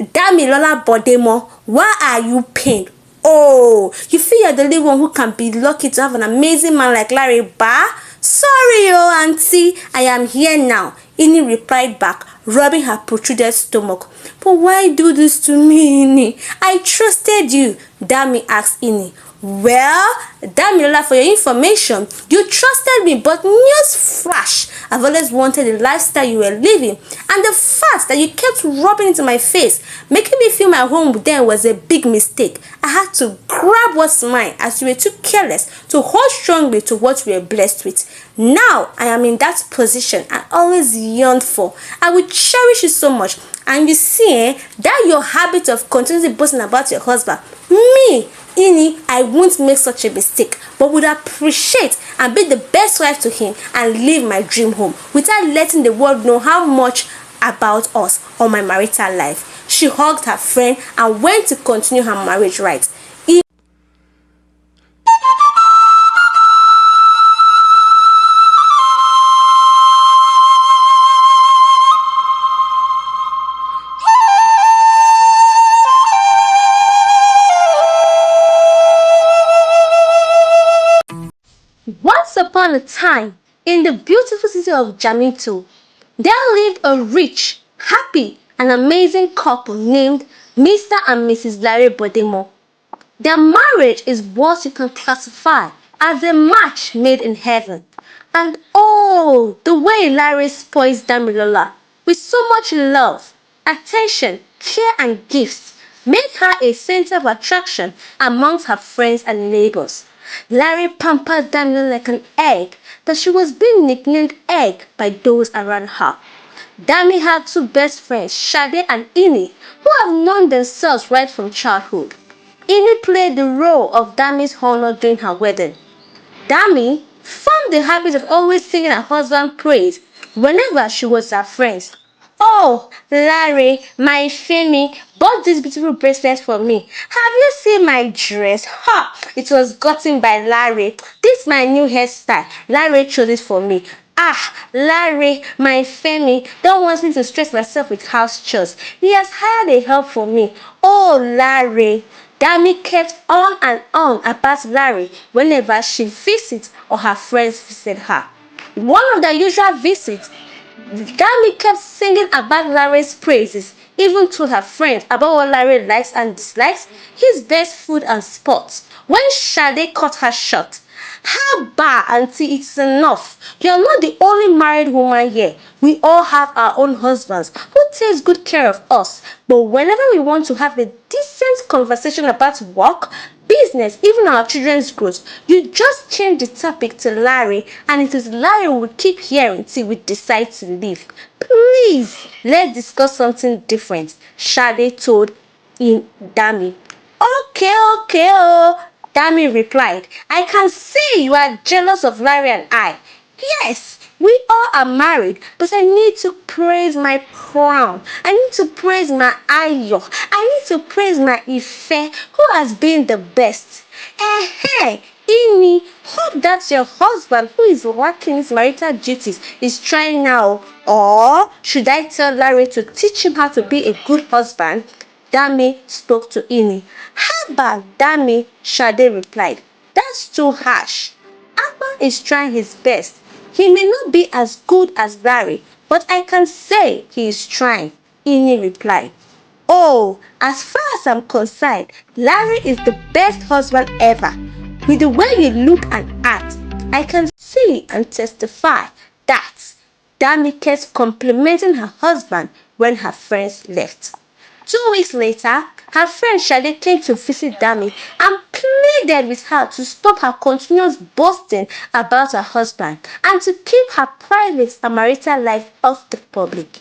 Damilola Bodemo, why are you pained? Oh, you feel you're the only one who can be lucky to have an amazing man like Larry Ba? Sorry, oh auntie, I am here now. Ini replied back, rubbing her protruded stomach. But why do this to me, Ini? I trusted you, Dami asked Ini. Well, Damilola, for your information, you trusted me, but news flash. I've always wanted the lifestyle you were living, and the fact that you kept rubbing into my face, making me feel my home then was a big mistake. I had to grab what's mine as you were too careless to hold strongly to what we were blessed with. Now I am in that position I always yearned for. I will cherish you so much. And you see, that your habit of continuously boasting about your husband, me, Ini, I won't make such a mistake, but would appreciate and be the best wife to him and live my dream home without letting the world know how much about us or my marital life. She hugged her friend and went to continue her marriage rites. Once upon a time, in the beautiful city of Jamaica, there lived a rich, happy, and amazing couple named Mr. and Mrs. Larry Bodemo. Their marriage is what you can classify as a match made in heaven. And oh, the way Larry spoils Damilola with so much love, attention, care, and gifts made her a center of attraction amongst her friends and neighbors. Larry pampered Damilola like an egg that she was being nicknamed Egg by those around her. Dami had two best friends, Sade and Ini, who have known themselves right from childhood. Ini played the role of Dami's honor during her wedding. Dami formed the habit of always singing her husband's praise whenever she was at friends. Oh, Larry, my Femi, bought this beautiful bracelet for me. Have you seen my dress? Ha! It was gotten by Larry. This is my new hairstyle. Larry chose it for me. Ah, Larry, my Femi, don't want me to stress myself with house chores. He has hired a help for me. Oh, Larry. Dami kept on and on about Larry whenever she visits or her friends visit her. One of their usual visits, Dami kept singing about Larry's praises, even told her friends about what Larry likes and dislikes, his best food and sports. When Sade cut her short, how bad, auntie, it's enough. You're not the only married woman here. We all have our own husbands who takes good care of us. But whenever we want to have a decent conversation about work, business, even our children's growth, you just change the topic to Larry, and it is Larry we will keep hearing till we decide to leave. Please, let's discuss something different, Sade told in Dami. Okay, oh. Dami replied, I can see you are jealous of Larry and I. Yes, we all are married, but I need to praise my crown. I need to praise my Ayo. I need to praise my Ife, who has been the best. Hey, Ini, hope that's your husband who is working his marital duties is trying now. Or should I tell Larry to teach him how to be a good husband? Dami spoke to Ini. Haba, Dami, Sade replied. That's too harsh. Abba is trying his best. He may not be as good as Larry, but I can say he is trying, Ini replied. Oh, as far as I'm concerned, Larry is the best husband ever. With the way you look and act, I can see and testify that Dami kept complimenting her husband when her friends left. 2 weeks later, her friend Sade came to visit Dami and pleaded with her to stop her continuous boasting about her husband and to keep her private and marital life off the public.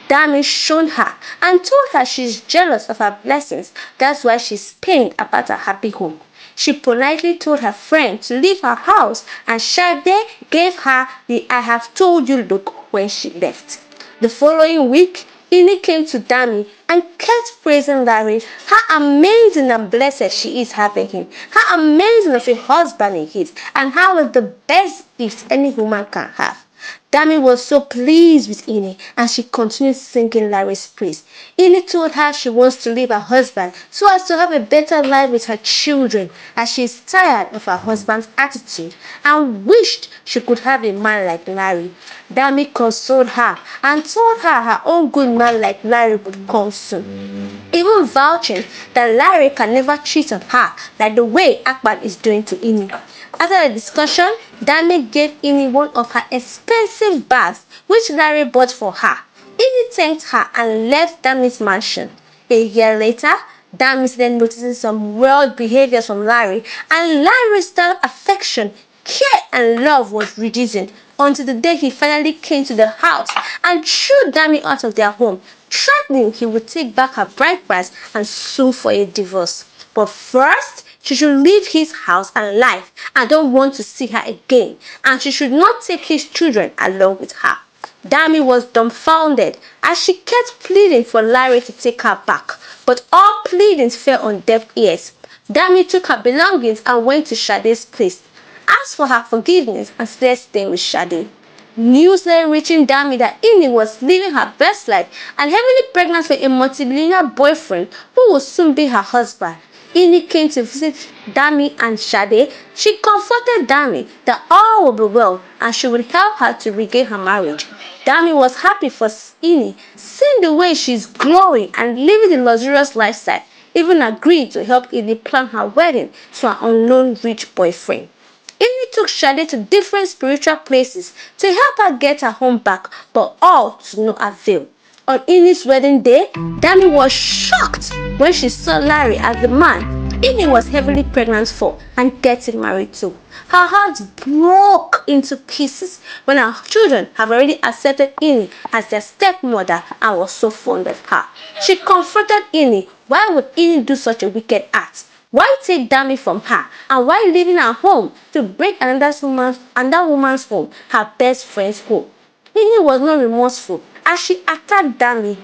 Dami showed her and told her she's jealous of her blessings. That's why she's pained about her happy home. She politely told her friend to leave her house, and Sade gave her the I have told you look when she left. The following week, Ini came to Dami and kept praising Larry, how amazing and blessed she is having him, how amazing of a husband he is, and how is the best gift any woman can have. Dami was so pleased with Ini and she continued singing Larry's praise. Ini told her she wants to leave her husband so as to have a better life with her children as she is tired of her husband's attitude and wished she could have a man like Larry. Dami consoled her and told her her own good man like Larry would come soon, even vouching that Larry can never cheat on her like the way Akbar is doing to Ini. After the discussion, Dami gave Ini one of her expensive bags which Larry bought for her. Ini thanked her and left Dami's mansion. A year later, Dami then noticed some weird behaviors from Larry, and Larry's style of affection, care, and love was reducing until the day he finally came to the house and threw Dami out of their home, threatening he would take back her bride price and sue for a divorce. But first, she should leave his house and life and don't want to see her again, and she should not take his children along with her. Dami was dumbfounded as she kept pleading for Larry to take her back, but all pleadings fell on deaf ears. Dami took her belongings and went to Sade's place, asked for her forgiveness, and started staying with Sade. News then reaching Dami that Ini was living her best life and heavily pregnant with a multimillionaire boyfriend who would soon be her husband. Ini came to visit Dami and Sade. She comforted Dami that all would be well and she would help her to regain her marriage. Dami was happy for Ini, seeing the way she's glowing and living the luxurious lifestyle, even agreed to help Ini plan her wedding to her unknown rich boyfriend. Ini took Sade to different spiritual places to help her get her home back, but all to no avail. On Ini's wedding day, Dami was shocked when she saw Larry as the man Ini was heavily pregnant for and getting married to. Her heart broke into pieces when her children have already accepted Ini as their stepmother and was so fond of her. She confronted Ini. Why would Ini do such a wicked act? Why take Dami from her? And why leaving her home to break another woman's home, her best friend's home? Ini was not remorseful as she attacked Dami.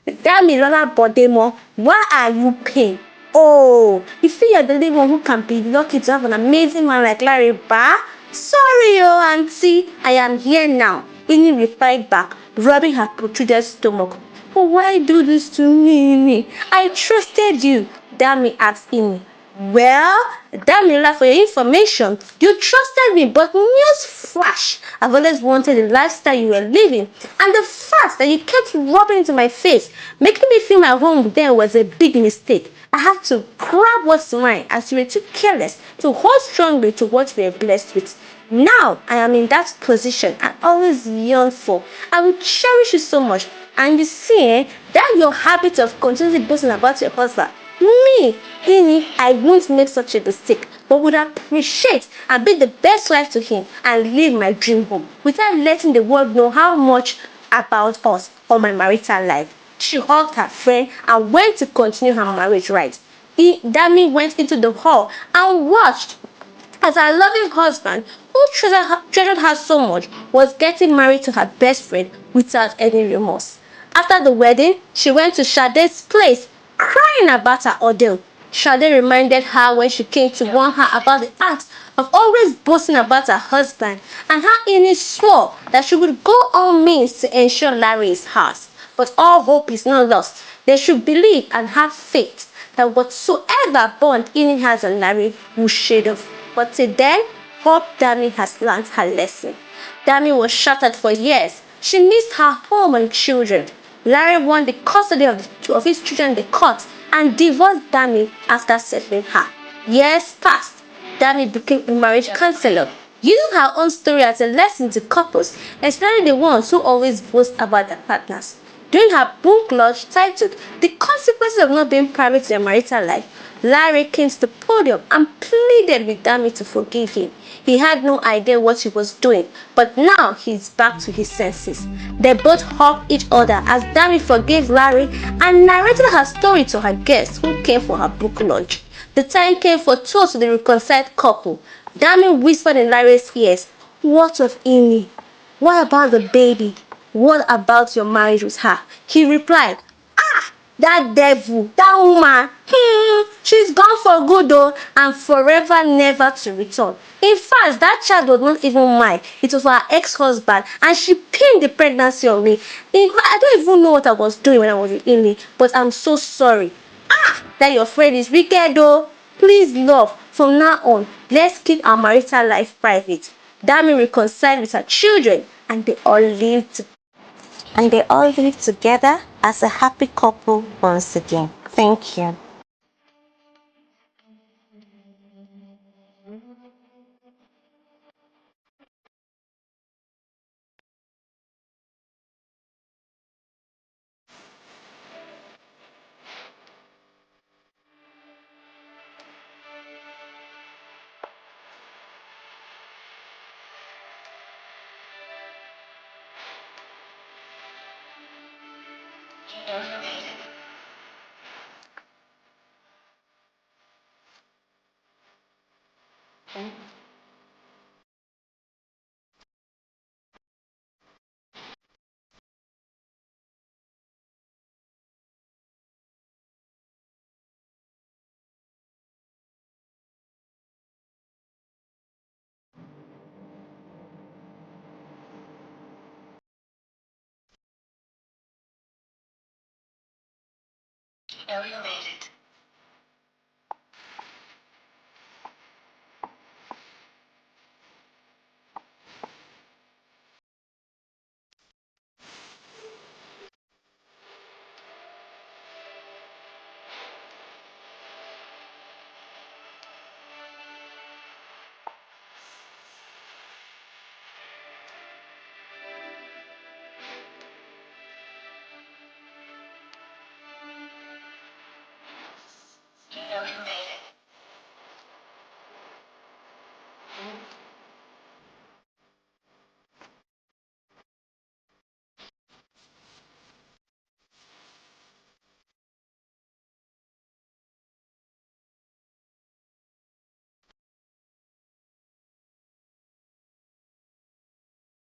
Damilola Bodemo, why are you paying? Oh, you feel you're the only one who can be lucky to have an amazing man like Larry Ba? Sorry, auntie, I am here now. Ini replied back, rubbing her protruded stomach. But why do this to me, Ini? I trusted you. Dami asked Ini. Well, Damilola, for your information, you trusted me, but news flash. I've always wanted the lifestyle you were living, and the fact that you kept rubbing into my face, making me feel my home there was a big mistake. I had to grab what's mine as you were too careless to hold strongly to what we were blessed with. Now I am in that position and always yearn for. I will cherish you so much. And you see, that your habit of continuously boasting about your husband. Me, Ini, I won't make such a mistake, but would appreciate and be the best wife to him and live my dream home without letting the world know how much about us or my marital life. She hugged her friend and went to continue her marriage rites. Dami went into the hall and watched as her loving husband, who treasured her so much, was getting married to her best friend without any remorse. After the wedding, she went to Sade's place, crying about her ordeal. Sade reminded her when she came to warn her about the act of always boasting about her husband and how Ini swore that she would go all means to ensure Larry is hers. But all hope is not lost. They should believe and have faith that whatsoever bond Ini has and Larry will shade off. But till then, hope Dami has learned her lesson. Dami was shattered for years. She missed her home and children. Larry won the custody of his children in the court and divorced Dami after settling her. Years passed. Dami became a marriage counselor, using her own story as a lesson to couples, especially the ones who always boast about their partners. During her book launch titled The Consequences of Not Being Private in Your Marital Life, Larry came to the podium and pleaded with Dami to forgive him. He had no idea what he was doing, but now he's back to his senses. They both hugged each other as Dami forgave Larry and narrated her story to her guests who came for her book launch. The time came for toast to the reconciled couple. Dami whispered in Larry's ears, "What of Ini? What about the baby? What about your marriage with her?" He replied, that devil, that woman, she's gone for good though, and forever never to return. In fact, that child was not even mine. It was her ex-husband, and she pinned the pregnancy on me. I don't even know what I was doing when I was in it, but I'm so sorry. That your friend is wicked though. Please, love, from now on, let's keep our marital life private. Dami reconciled with her children, and they all live together as a happy couple once again. Thank you.